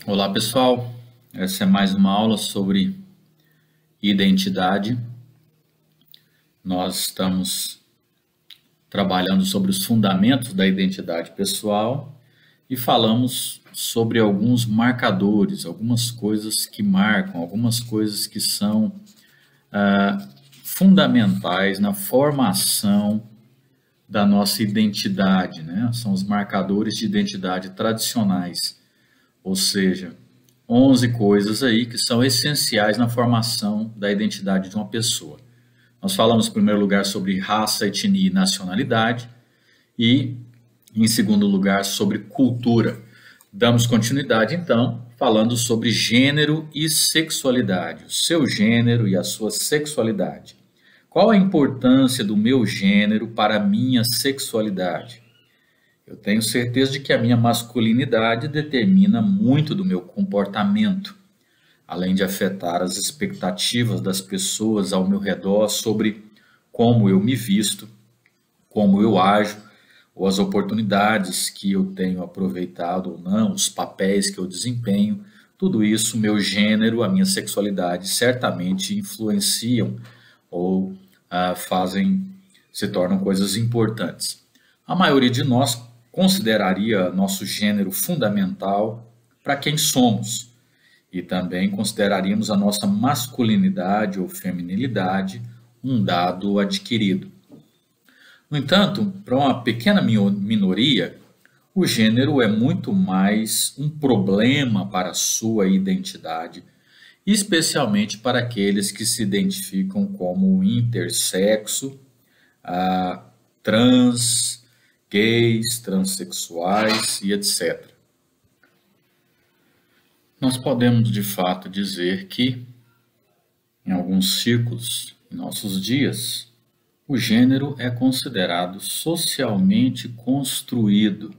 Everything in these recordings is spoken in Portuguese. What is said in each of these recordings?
Olá pessoal, essa é mais uma aula sobre identidade. Nós estamos trabalhando sobre os fundamentos da identidade pessoal e falamos sobre alguns marcadores, algumas coisas que marcam, algumas coisas que são fundamentais na formação da nossa identidade, né? São os marcadores de identidade tradicionais, ou seja, 11 coisas aí que são essenciais na formação da identidade de uma pessoa. Nós falamos, em primeiro lugar, sobre raça, etnia e nacionalidade e, em segundo lugar, sobre cultura. Damos continuidade, então, falando sobre gênero e sexualidade, o seu gênero e a sua sexualidade. Qual a importância do meu gênero para a minha sexualidade? Eu tenho certeza de que a minha masculinidade determina muito do meu comportamento, além de afetar as expectativas das pessoas ao meu redor sobre como eu me visto, como eu ajo, ou as oportunidades que eu tenho aproveitado ou não, os papéis que eu desempenho. Tudo isso, meu gênero, a minha sexualidade, certamente influenciam ou se tornam coisas importantes. A maioria de nós consideraria nosso gênero fundamental para quem somos e também consideraríamos a nossa masculinidade ou feminilidade um dado adquirido. No entanto, para uma pequena minoria, o gênero é muito mais um problema para a sua identidade, especialmente para aqueles que se identificam como intersexo, trans, gays, transexuais e etc. Nós podemos de fato dizer que, em alguns círculos, em nossos dias, o gênero é considerado socialmente construído.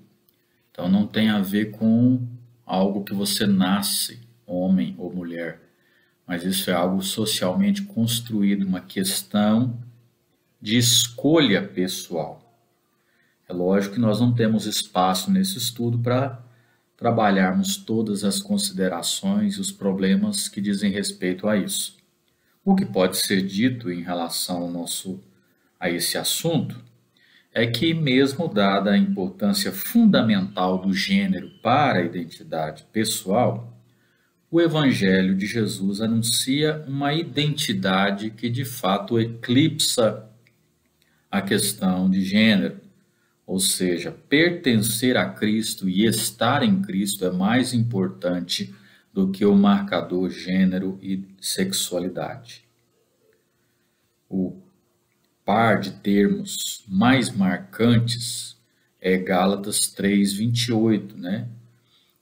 Então não tem a ver com algo que você nasce, homem ou mulher, mas isso é algo socialmente construído, uma questão de escolha pessoal. É lógico que nós não temos espaço nesse estudo para trabalharmos todas as considerações e os problemas que dizem respeito a isso. O que pode ser dito em relação a esse assunto é que, mesmo dada a importância fundamental do gênero para a identidade pessoal, o Evangelho de Jesus anuncia uma identidade que de fato eclipsa a questão de gênero. Ou seja, pertencer a Cristo e estar em Cristo é mais importante do que o marcador gênero e sexualidade. O par de termos mais marcantes é Gálatas 3:28, né?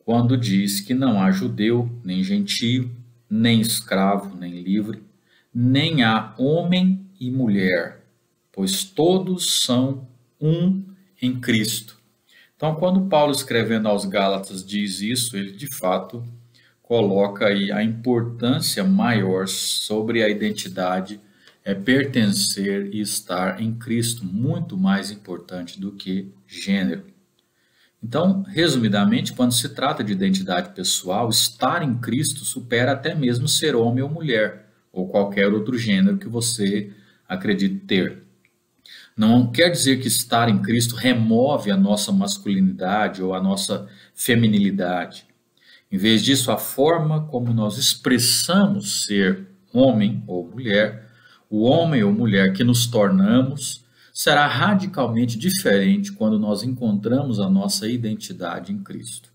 Quando diz que não há judeu, nem gentio, nem escravo, nem livre, nem há homem e mulher, pois todos são um em Cristo. Então, quando Paulo, escrevendo aos Gálatas, diz isso, ele de fato coloca aí a importância maior sobre a identidade, pertencer e estar em Cristo, muito mais importante do que gênero. Então, resumidamente, quando se trata de identidade pessoal, estar em Cristo supera até mesmo ser homem ou mulher, ou qualquer outro gênero que você acredite ter. Não quer dizer que estar em Cristo remove a nossa masculinidade ou a nossa feminilidade. Em vez disso, a forma como nós expressamos ser homem ou mulher, o homem ou mulher que nos tornamos, será radicalmente diferente quando nós encontramos a nossa identidade em Cristo.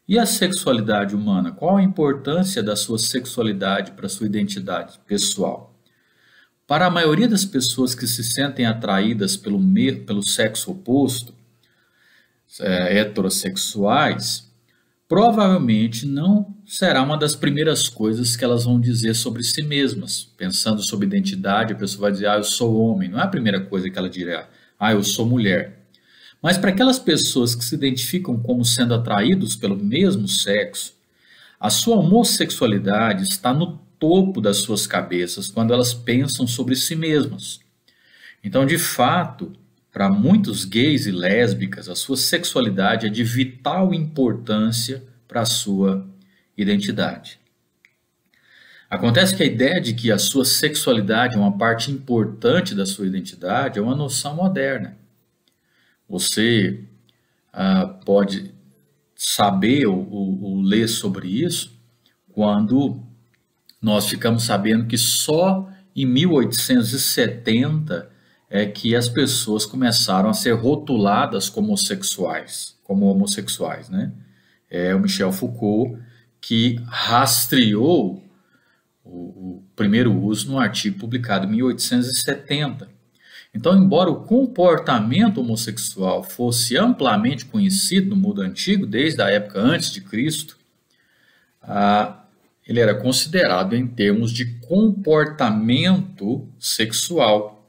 E a sexualidade humana? Qual a importância da sua sexualidade para a sua identidade pessoal? Para a maioria das pessoas que se sentem atraídas pelo sexo oposto, heterossexuais, provavelmente não será uma das primeiras coisas que elas vão dizer sobre si mesmas. Pensando sobre identidade, a pessoa vai dizer, eu sou homem. Não é a primeira coisa que ela dirá, eu sou mulher. Mas para aquelas pessoas que se identificam como sendo atraídos pelo mesmo sexo, a sua homossexualidade está no topo das suas cabeças quando elas pensam sobre si mesmas. Então, de fato, para muitos gays e lésbicas, a sua sexualidade é de vital importância para para a sua identidade. Acontece que a ideia de que a sua sexualidade é uma parte importante da sua identidade é uma noção moderna. Você pode saber ou ler sobre isso quando nós ficamos sabendo que só em 1870 é que as pessoas começaram a ser rotuladas como homossexuais, né? É o Michel Foucault que rastreou o primeiro uso no artigo publicado em 1870. Então, embora o comportamento homossexual fosse amplamente conhecido no mundo antigo, desde a época antes de Cristo, ele era considerado em termos de comportamento sexual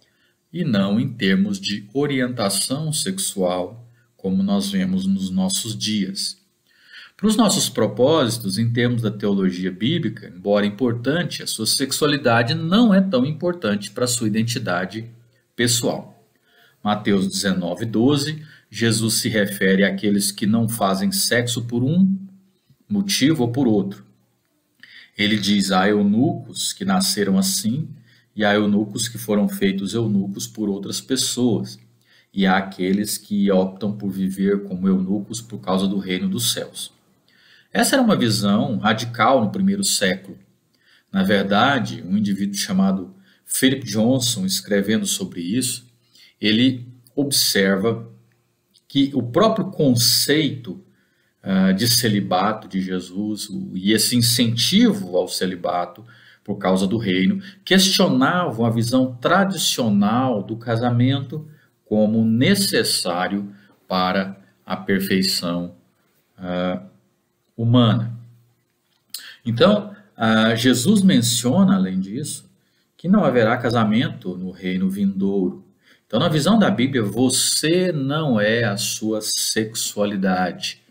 e não em termos de orientação sexual, como nós vemos nos nossos dias. Para os nossos propósitos, em termos da teologia bíblica, embora importante, a sua sexualidade não é tão importante para a sua identidade pessoal. Mateus 19:12, Jesus se refere àqueles que não fazem sexo por um motivo ou por outro. Ele diz: há eunucos que nasceram assim, e há eunucos que foram feitos eunucos por outras pessoas, e há aqueles que optam por viver como eunucos por causa do reino dos céus. Essa era uma visão radical no primeiro século. Na verdade, um indivíduo chamado Philip Johnson, escrevendo sobre isso, ele observa que o próprio conceito de celibato de Jesus e esse incentivo ao celibato por causa do reino questionavam a visão tradicional do casamento como necessário para a perfeição humana. Então, Jesus menciona, além disso, que não haverá casamento no reino vindouro. Então, na visão da Bíblia, você não é a sua sexualidade.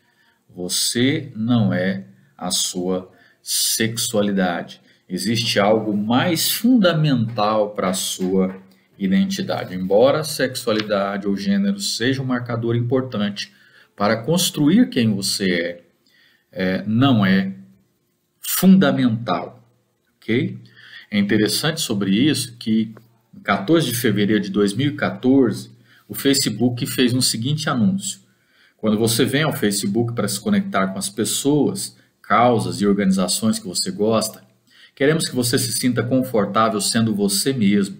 Você não é a sua sexualidade. Existe algo mais fundamental para a sua identidade. Embora a sexualidade ou gênero seja um marcador importante para construir quem você não é fundamental, ok? É interessante sobre isso que em 14 de fevereiro de 2014, o Facebook fez um seguinte anúncio. Quando você vem ao Facebook para se conectar com as pessoas, causas e organizações que você gosta, queremos que você se sinta confortável sendo você mesmo.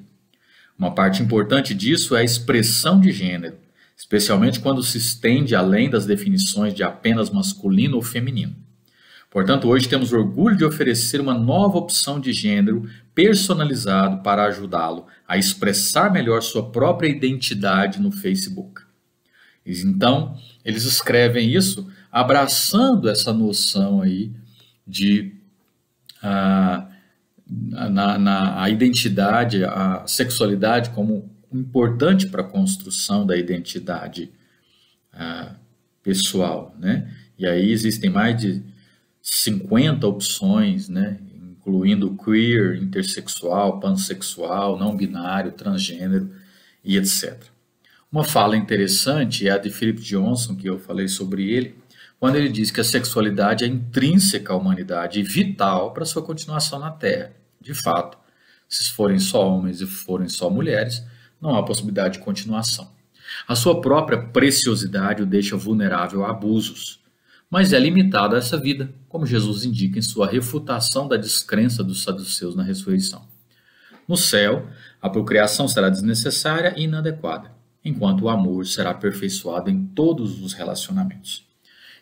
Uma parte importante disso é a expressão de gênero, especialmente quando se estende além das definições de apenas masculino ou feminino. Portanto, hoje temos orgulho de oferecer uma nova opção de gênero personalizado para ajudá-lo a expressar melhor sua própria identidade no Facebook. Então, eles escrevem isso abraçando essa noção aí de a identidade, a sexualidade como importante para a construção da identidade pessoal, né? E aí existem mais de 50 opções, né? Incluindo queer, intersexual, pansexual, não binário, transgênero e etc. Uma fala interessante é a de Philip Johnson, que eu falei sobre ele, quando ele diz que a sexualidade é intrínseca à humanidade e vital para sua continuação na Terra. De fato, se forem só homens e forem só mulheres, não há possibilidade de continuação. A sua própria preciosidade o deixa vulnerável a abusos, mas é limitado a essa vida, como Jesus indica em sua refutação da descrença dos saduceus na ressurreição. No céu, a procriação será desnecessária e inadequada, enquanto o amor será aperfeiçoado em todos os relacionamentos.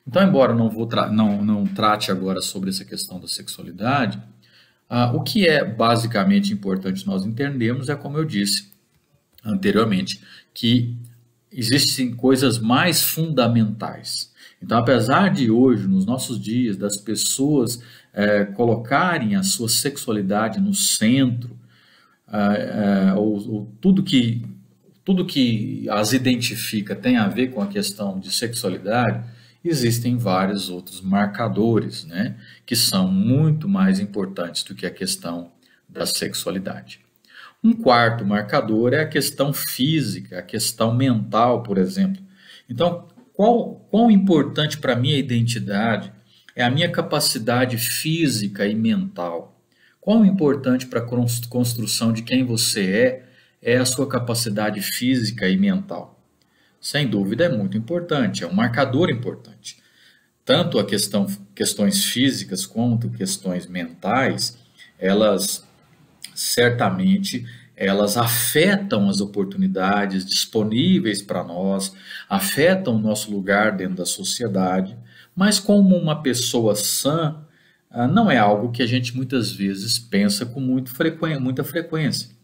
Então, embora não trate agora sobre essa questão da sexualidade, o que é basicamente importante nós entendermos é, como eu disse anteriormente, que existem coisas mais fundamentais. Então, apesar de hoje, nos nossos dias, das pessoas colocarem a sua sexualidade no centro, ou tudo que as identifica tem a ver com a questão de sexualidade, existem vários outros marcadores, né, que são muito mais importantes do que a questão da sexualidade. Um quarto marcador é a questão física, a questão mental, por exemplo. Então, quão importante para mim a identidade É a minha capacidade física e mental. Quão importante para a construção de quem você é a sua capacidade física e mental. Sem dúvida é muito importante, é um marcador importante. Tanto a questões físicas quanto questões mentais, elas certamente elas afetam as oportunidades disponíveis para nós, afetam o nosso lugar dentro da sociedade, mas como uma pessoa sã, não é algo que a gente muitas vezes pensa com muita frequência.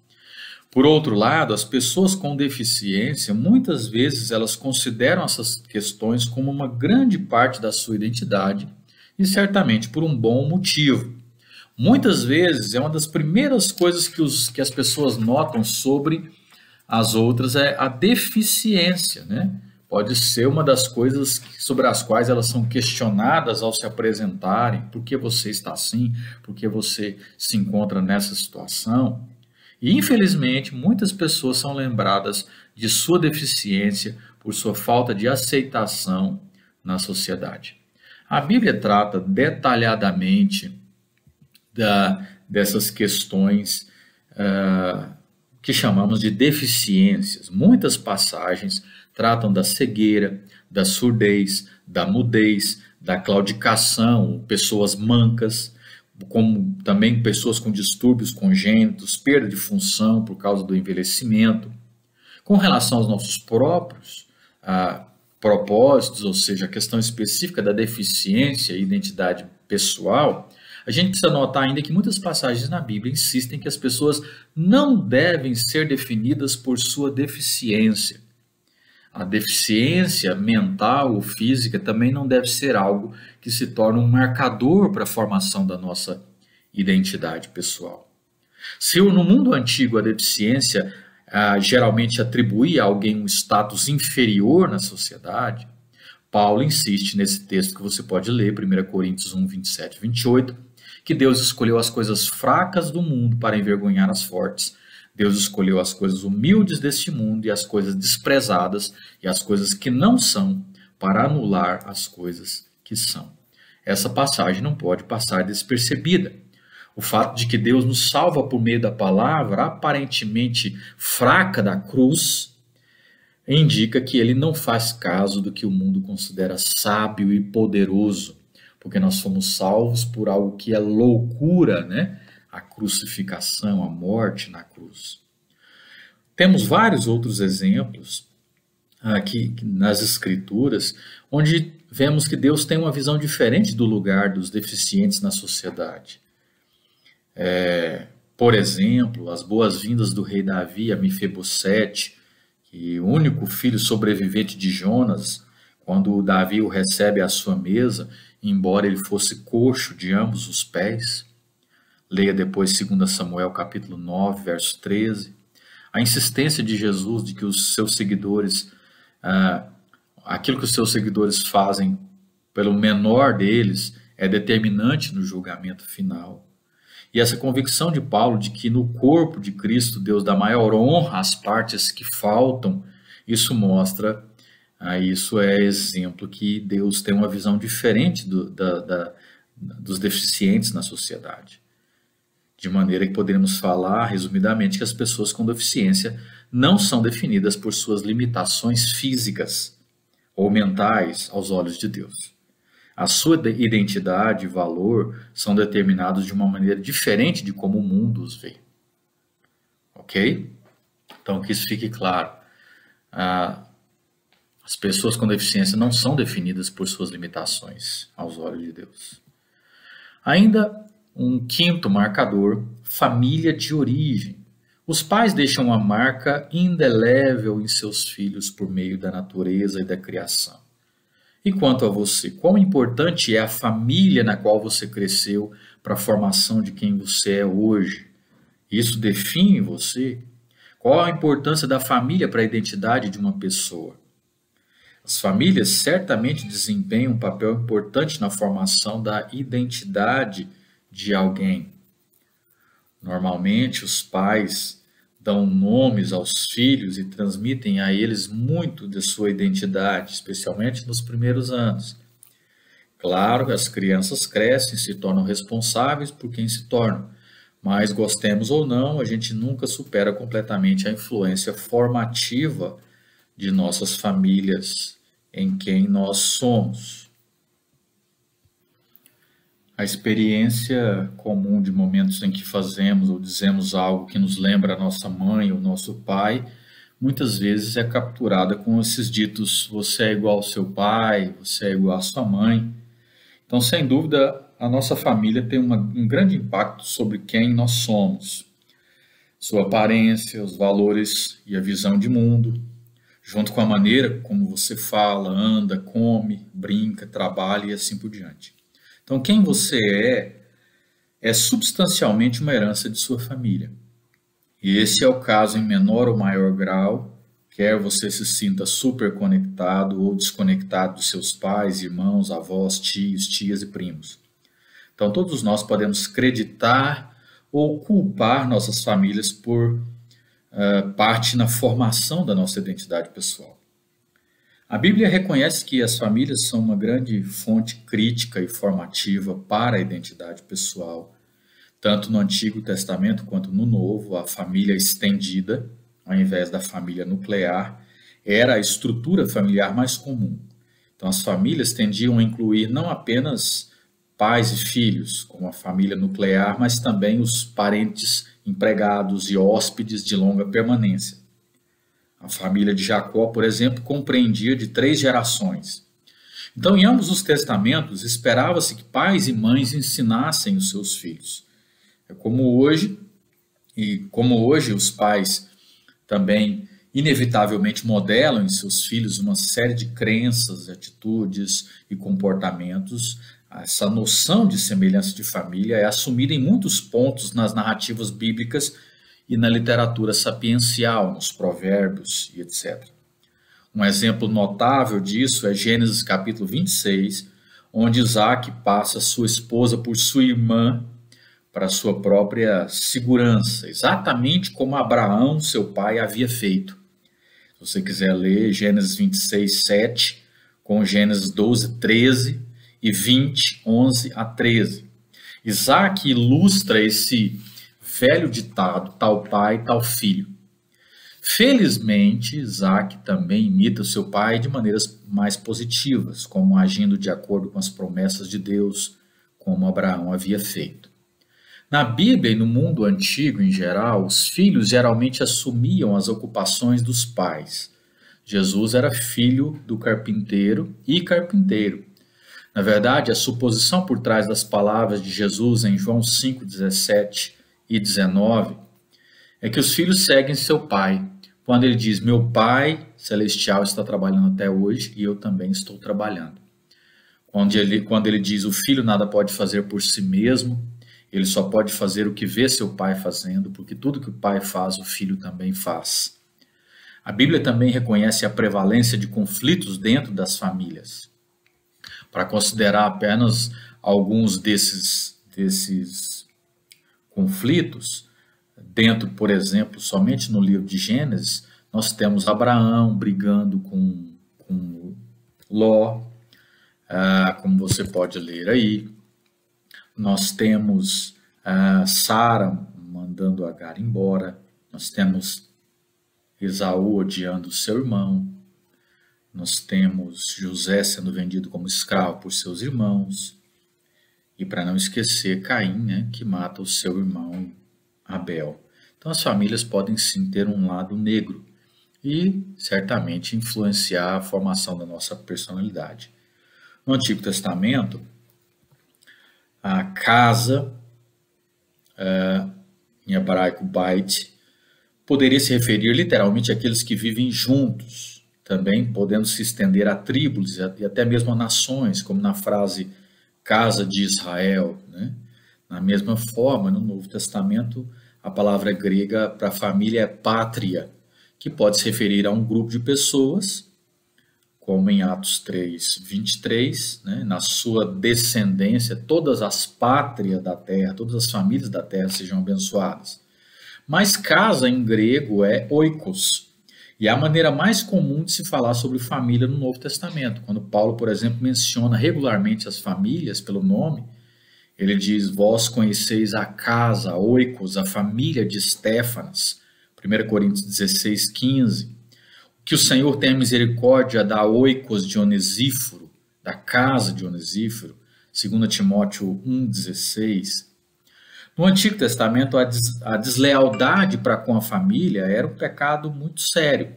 Por outro lado, as pessoas com deficiência, muitas vezes elas consideram essas questões como uma grande parte da sua identidade e certamente por um bom motivo. Muitas vezes é uma das primeiras coisas que as pessoas notam sobre as outras é a deficiência, né? Pode ser uma das coisas sobre as quais elas são questionadas ao se apresentarem. Por que você está assim? Por que você se encontra nessa situação? E, infelizmente, muitas pessoas são lembradas de sua deficiência por sua falta de aceitação na sociedade. A Bíblia trata detalhadamente dessas questões que chamamos de deficiências. Muitas passagens tratam da cegueira, da surdez, da mudez, da claudicação, pessoas mancas, como também pessoas com distúrbios congênitos, perda de função por causa do envelhecimento. Com relação aos nossos próprios propósitos, ou seja, a questão específica da deficiência e identidade pessoal, a gente precisa notar ainda que muitas passagens na Bíblia insistem que as pessoas não devem ser definidas por sua deficiência. A deficiência mental ou física também não deve ser algo que se torne um marcador para a formação da nossa identidade pessoal. Se no mundo antigo a deficiência geralmente atribuía a alguém um status inferior na sociedade, Paulo insiste nesse texto que você pode ler, 1 Coríntios 1, 27 e 28, que Deus escolheu as coisas fracas do mundo para envergonhar as fortes. Deus escolheu as coisas humildes deste mundo e as coisas desprezadas e as coisas que não são para anular as coisas que são. Essa passagem não pode passar despercebida. O fato de que Deus nos salva por meio da palavra aparentemente fraca da cruz indica que ele não faz caso do que o mundo considera sábio e poderoso, porque nós fomos salvos por algo que é loucura, né? A crucificação, a morte na cruz. Temos vários outros exemplos aqui nas Escrituras, onde vemos que Deus tem uma visão diferente do lugar dos deficientes na sociedade. Por exemplo, as boas-vindas do rei Davi a Mefibosete, que o único filho sobrevivente de Jonas, quando Davi o recebe à sua mesa, embora ele fosse coxo de ambos os pés. Leia depois 2 Samuel capítulo 9, verso 13. A insistência de Jesus de que os seus seguidores, aquilo que os seus seguidores fazem pelo menor deles é determinante no julgamento final. E essa convicção de Paulo de que no corpo de Cristo Deus dá maior honra às partes que faltam, isso mostra, isso é exemplo que Deus tem uma visão diferente dos deficientes na sociedade. De maneira que poderíamos falar, resumidamente, que as pessoas com deficiência não são definidas por suas limitações físicas ou mentais aos olhos de Deus. A sua identidade e valor são determinados de uma maneira diferente de como o mundo os vê. Ok? Então, que isso fique claro. As pessoas com deficiência não são definidas por suas limitações aos olhos de Deus. Ainda um quinto marcador, família de origem. Os pais deixam uma marca indelével em seus filhos por meio da natureza e da criação. E quanto a você, quão importante é a família na qual você cresceu para a formação de quem você é hoje? Isso define você? Qual a importância da família para a identidade de uma pessoa? As famílias certamente desempenham um papel importante na formação da identidade de alguém. Normalmente, os pais dão nomes aos filhos e transmitem a eles muito de sua identidade, especialmente nos primeiros anos. Claro, as crianças crescem, se tornam responsáveis por quem se tornam, mas gostemos ou não, a gente nunca supera completamente a influência formativa de nossas famílias em quem nós somos. A experiência comum de momentos em que fazemos ou dizemos algo que nos lembra a nossa mãe ou nosso pai, muitas vezes é capturada com esses ditos: você é igual ao seu pai, você é igual à sua mãe. Então, sem dúvida, a nossa família tem um grande impacto sobre quem nós somos, sua aparência, os valores e a visão de mundo, junto com a maneira como você fala, anda, come, brinca, trabalha e assim por diante. Então, quem você é substancialmente uma herança de sua família. E esse é o caso em menor ou maior grau, quer você se sinta super conectado ou desconectado dos seus pais, irmãos, avós, tios, tias e primos. Então, todos nós podemos acreditar ou culpar nossas famílias por parte na formação da nossa identidade pessoal. A Bíblia reconhece que as famílias são uma grande fonte crítica e formativa para a identidade pessoal. Tanto no Antigo Testamento quanto no Novo, a família estendida, ao invés da família nuclear, era a estrutura familiar mais comum. Então, as famílias tendiam a incluir não apenas pais e filhos, como a família nuclear, mas também os parentes empregados e hóspedes de longa permanência. A família de Jacó, por exemplo, compreendia de 3 gerações. Então, em ambos os testamentos, esperava-se que pais e mães ensinassem os seus filhos. É como hoje os pais também inevitavelmente modelam em seus filhos uma série de crenças, atitudes e comportamentos. Essa noção de semelhança de família é assumida em muitos pontos nas narrativas bíblicas e na literatura sapiencial, nos provérbios e etc. Um exemplo notável disso é Gênesis capítulo 26, onde Isaac passa sua esposa por sua irmã para sua própria segurança, exatamente como Abraão, seu pai, havia feito. Se você quiser ler Gênesis 26, 7, com Gênesis 12, 13 e 20, 11 a 13. Isaac ilustra esse velho ditado, tal pai, tal filho. Felizmente, Isaac também imita seu pai de maneiras mais positivas, como agindo de acordo com as promessas de Deus, como Abraão havia feito. Na Bíblia e no mundo antigo em geral, os filhos geralmente assumiam as ocupações dos pais. Jesus era filho do carpinteiro e carpinteiro. Na verdade, a suposição por trás das palavras de Jesus em João 5, 17 e 19 é que os filhos seguem seu pai. Quando ele diz, meu pai celestial está trabalhando até hoje e eu também estou trabalhando. Quando ele diz, o filho nada pode fazer por si mesmo, ele só pode fazer o que vê seu pai fazendo, porque tudo que o pai faz, o filho também faz. A Bíblia também reconhece a prevalência de conflitos dentro das famílias. Para considerar apenas alguns desses conflitos, dentro, por exemplo, somente no livro de Gênesis, nós temos Abraão brigando com Ló, como você pode ler aí. Nós temos Sara mandando Agar embora. Nós temos Esaú odiando seu irmão. Nós temos José sendo vendido como escravo por seus irmãos. E para não esquecer, Caim, né, que mata o seu irmão Abel. Então as famílias podem sim ter um lado negro e certamente influenciar a formação da nossa personalidade. No Antigo Testamento, a casa, em hebraico bait, poderia se referir literalmente àqueles que vivem juntos, também podendo se estender a tribos e até mesmo a nações, como na frase casa de Israel, né? Na mesma forma, no Novo Testamento, a palavra grega para família é pátria, que pode se referir a um grupo de pessoas, como em Atos 3, 23, né, na sua descendência, todas as pátrias da terra, todas as famílias da terra sejam abençoadas. Mas casa em grego é oikos, E é a maneira mais comum de se falar sobre família no Novo Testamento. Quando Paulo, por exemplo, menciona regularmente as famílias pelo nome, ele diz: Vós conheceis a casa, oikos, a família de Estéfanas. 1 Coríntios 16, 15. Que o Senhor tenha misericórdia da oikos de Onesíforo, da casa de Onesíforo. 2 Timóteo 1, 16. No Antigo Testamento, a deslealdade para com a família era um pecado muito sério.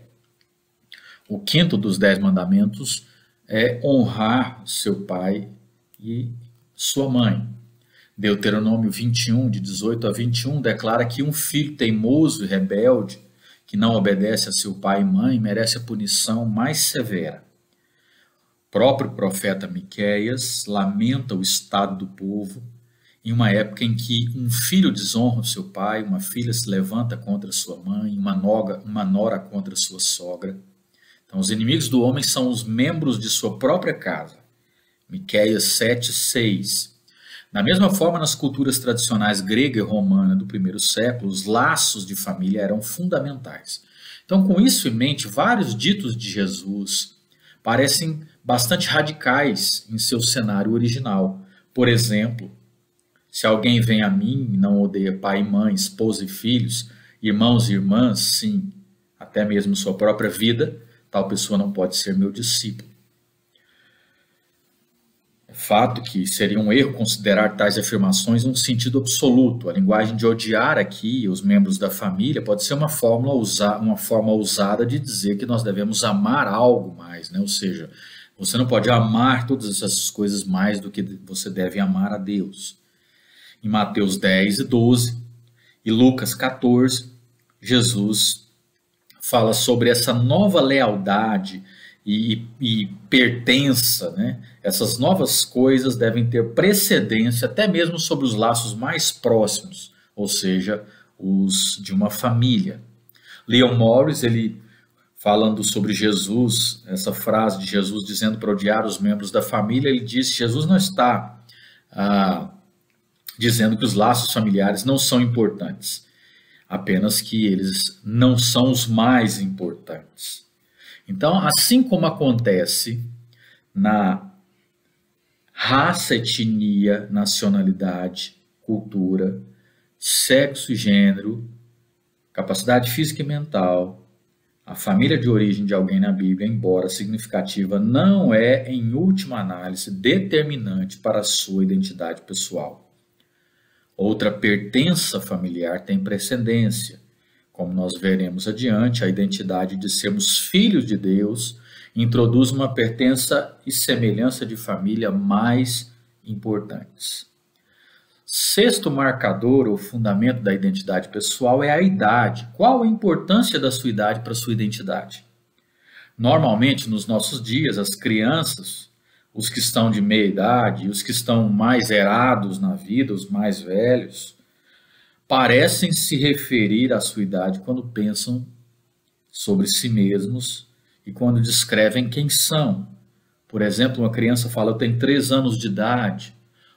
O quinto dos 10 mandamentos é honrar seu pai e sua mãe. Deuteronômio 21, de 18 a 21, declara que um filho teimoso e rebelde, que não obedece a seu pai e mãe, merece a punição mais severa. O próprio profeta Miqueias lamenta o estado do povo em uma época em que um filho desonra o seu pai, uma filha se levanta contra sua mãe, uma nora contra sua sogra. Então, os inimigos do homem são os membros de sua própria casa. Miqueias 7, 6. Da mesma forma, nas culturas tradicionais grega e romana do primeiro século, os laços de família eram fundamentais. Então, com isso em mente, vários ditos de Jesus parecem bastante radicais em seu cenário original. Por exemplo, se alguém vem a mim e não odeia pai e mãe, esposa e filhos, irmãos e irmãs, sim, até mesmo sua própria vida, tal pessoa não pode ser meu discípulo. É fato que seria um erro considerar tais afirmações num sentido absoluto. A linguagem de odiar aqui os membros da família pode ser uma forma ousada de dizer que nós devemos amar algo mais, né? Ou seja, você não pode amar todas essas coisas mais do que você deve amar a Deus. Em Mateus 10 e 12 e Lucas 14, Jesus fala sobre essa nova lealdade e pertença, né? Essas novas coisas devem ter precedência até mesmo sobre os laços mais próximos, ou seja, os de uma família. Leon Morris, ele falando sobre Jesus, essa frase de Jesus dizendo para odiar os membros da família, ele disse: Jesus não está dizendo que os laços familiares não são importantes, apenas que eles não são os mais importantes. Então, assim como acontece na raça, etnia, nacionalidade, cultura, sexo e gênero, capacidade física e mental, a família de origem de alguém na Bíblia, embora significativa, não é, em última análise, determinante para a sua identidade pessoal. Outra pertença familiar tem precedência. Como nós veremos adiante, a identidade de sermos filhos de Deus introduz uma pertença e semelhança de família mais importantes. Sexto marcador ou fundamento da identidade pessoal é a idade. Qual a importância da sua idade para a sua identidade? Normalmente, nos nossos dias, as crianças, os que estão de meia idade, os que estão mais erados na vida, os mais velhos, parecem se referir à sua idade quando pensam sobre si mesmos e quando descrevem quem são. Por exemplo, uma criança fala: eu tenho 3 anos de idade.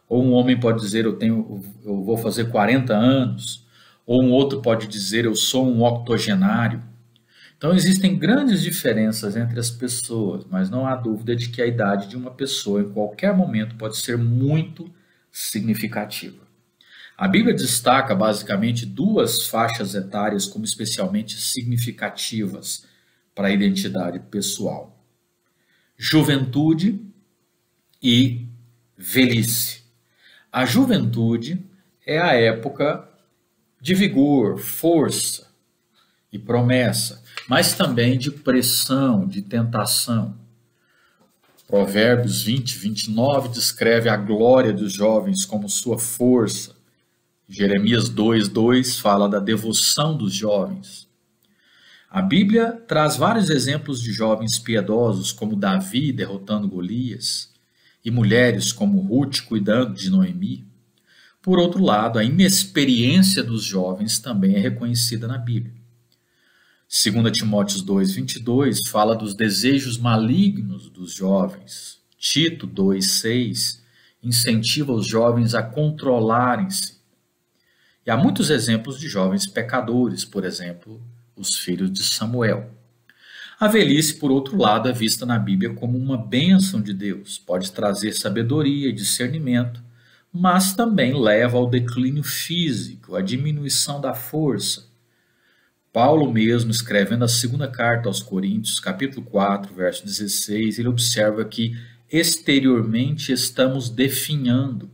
Ou um homem pode dizer: eu vou fazer 40 anos. Ou um outro pode dizer: eu sou um octogenário. Então, existem grandes diferenças entre as pessoas, mas não há dúvida de que a idade de uma pessoa, em qualquer momento, pode ser muito significativa. A Bíblia destaca, basicamente, 2 faixas etárias como especialmente significativas para a identidade pessoal: juventude e velhice. A juventude é a época de vigor, força e promessa, mas também de pressão, de tentação. Provérbios 20, 29 descreve a glória dos jovens como sua força. Jeremias 2, 2 fala da devoção dos jovens. A Bíblia traz vários exemplos de jovens piedosos, como Davi derrotando Golias, e mulheres como Ruth cuidando de Noemi. Por outro lado, a inexperiência dos jovens também é reconhecida na Bíblia. 2 Timóteo 2, 22 fala dos desejos malignos dos jovens. Tito 2, 6 incentiva os jovens a controlarem-se. E há muitos exemplos de jovens pecadores, por exemplo, os filhos de Samuel. A velhice, por outro lado, é vista na Bíblia como uma bênção de Deus. Pode trazer sabedoria e discernimento, mas também leva ao declínio físico, à diminuição da força. Paulo mesmo, escrevendo a segunda carta aos Coríntios, capítulo 4, verso 16, ele observa que exteriormente estamos definhando.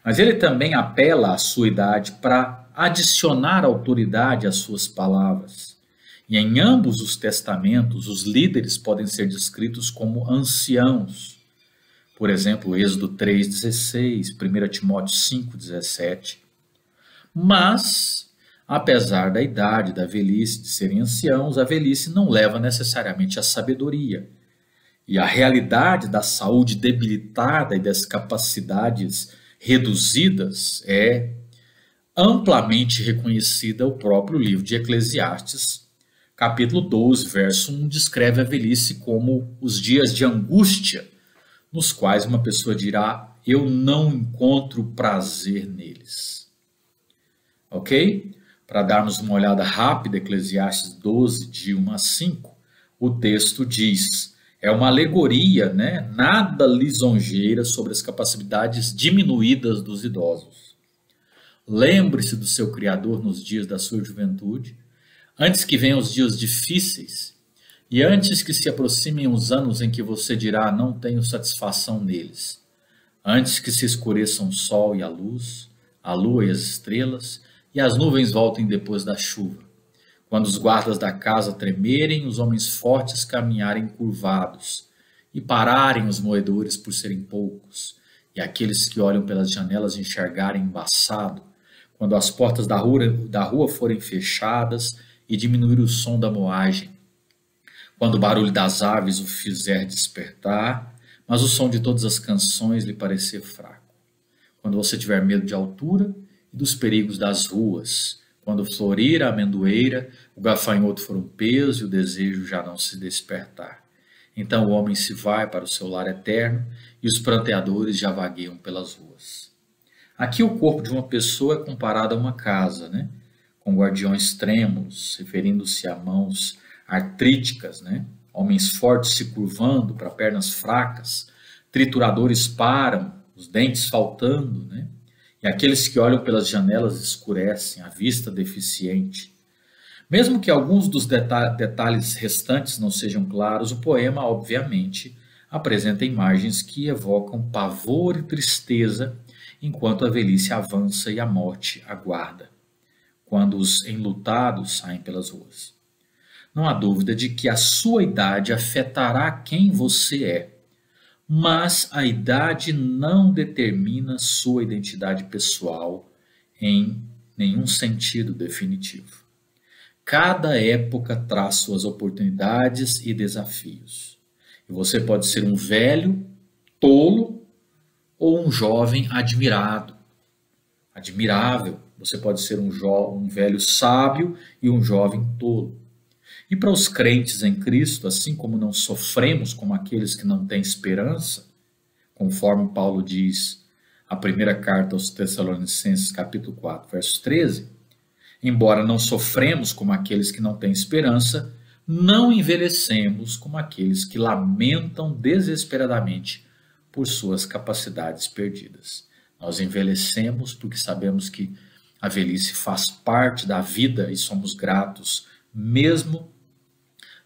Mas ele também apela à sua idade para adicionar autoridade às suas palavras. E em ambos os testamentos, os líderes podem ser descritos como anciãos. Por exemplo, Êxodo 3,16, 1 Timóteo 5,17. Mas, apesar da idade, da velhice, de serem anciãos, a velhice não leva necessariamente à sabedoria. E a realidade da saúde debilitada e das capacidades reduzidas é amplamente reconhecida. O próprio livro de Eclesiastes, capítulo 12, verso 1, descreve a velhice como os dias de angústia, nos quais uma pessoa dirá: eu não encontro prazer neles. Ok? Para darmos uma olhada rápida, Eclesiastes 12, de 1 a 5, o texto diz: é uma alegoria, né? Nada lisonjeira sobre as capacidades diminuídas dos idosos. Lembre-se do seu Criador nos dias da sua juventude, antes que venham os dias difíceis, e antes que se aproximem os anos em que você dirá: não tenho satisfação neles. Antes que se escureçam o sol e a lua e as estrelas, e as nuvens voltem depois da chuva. Quando os guardas da casa tremerem, os homens fortes caminharem curvados, e pararem os moedores por serem poucos, e aqueles que olham pelas janelas enxergarem embaçado, quando as portas da rua forem fechadas e diminuir o som da moagem, quando o barulho das aves o fizer despertar, mas o som de todas as canções lhe parecer fraco, quando você tiver medo de altura e dos perigos das ruas, quando florir a amendoeira, o gafanhoto for um peso e o desejo já não se despertar. Então o homem se vai para o seu lar eterno e os pranteadores já vagueiam pelas ruas. Aqui o corpo de uma pessoa é comparado a uma casa, né? Com guardiões trêmulos, referindo-se a mãos artríticas, né? Homens fortes se curvando para pernas fracas, trituradores param, os dentes faltando, né? E aqueles que olham pelas janelas escurecem, a vista deficiente. Mesmo que alguns dos detalhes restantes não sejam claros, o poema, obviamente, apresenta imagens que evocam pavor e tristeza enquanto a velhice avança e a morte aguarda, quando os enlutados saem pelas ruas. Não há dúvida de que a sua idade afetará quem você é, mas a idade não determina sua identidade pessoal em nenhum sentido definitivo. Cada época traz suas oportunidades e desafios. E você pode ser um velho, tolo, ou um jovem admirável. Você pode ser um velho sábio e um jovem tolo. E para os crentes em Cristo, assim como não sofremos como aqueles que não têm esperança, conforme Paulo diz a primeira carta aos Tessalonicenses, capítulo 4, verso 13, embora não sofremos como aqueles que não têm esperança, não envelhecemos como aqueles que lamentam desesperadamente por suas capacidades perdidas. Nós envelhecemos porque sabemos que a velhice faz parte da vida e somos gratos mesmo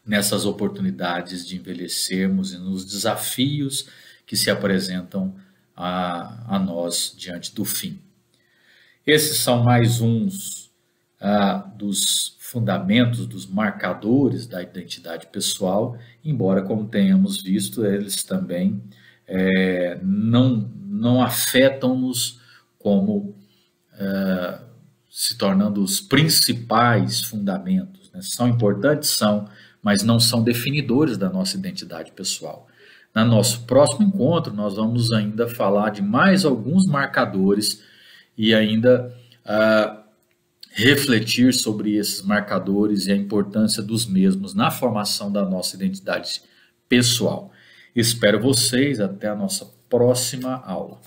nessas oportunidades de envelhecermos e nos desafios que se apresentam a nós diante do fim. Esses são mais uns dos fundamentos, dos marcadores da identidade pessoal, embora, como tenhamos visto, eles também não afetam-nos como se tornando os principais fundamentos, né? São importantes, mas não são definidores da nossa identidade pessoal. No nosso próximo encontro, nós vamos ainda falar de mais alguns marcadores e ainda refletir sobre esses marcadores e a importância dos mesmos na formação da nossa identidade pessoal. Espero vocês até a nossa próxima aula.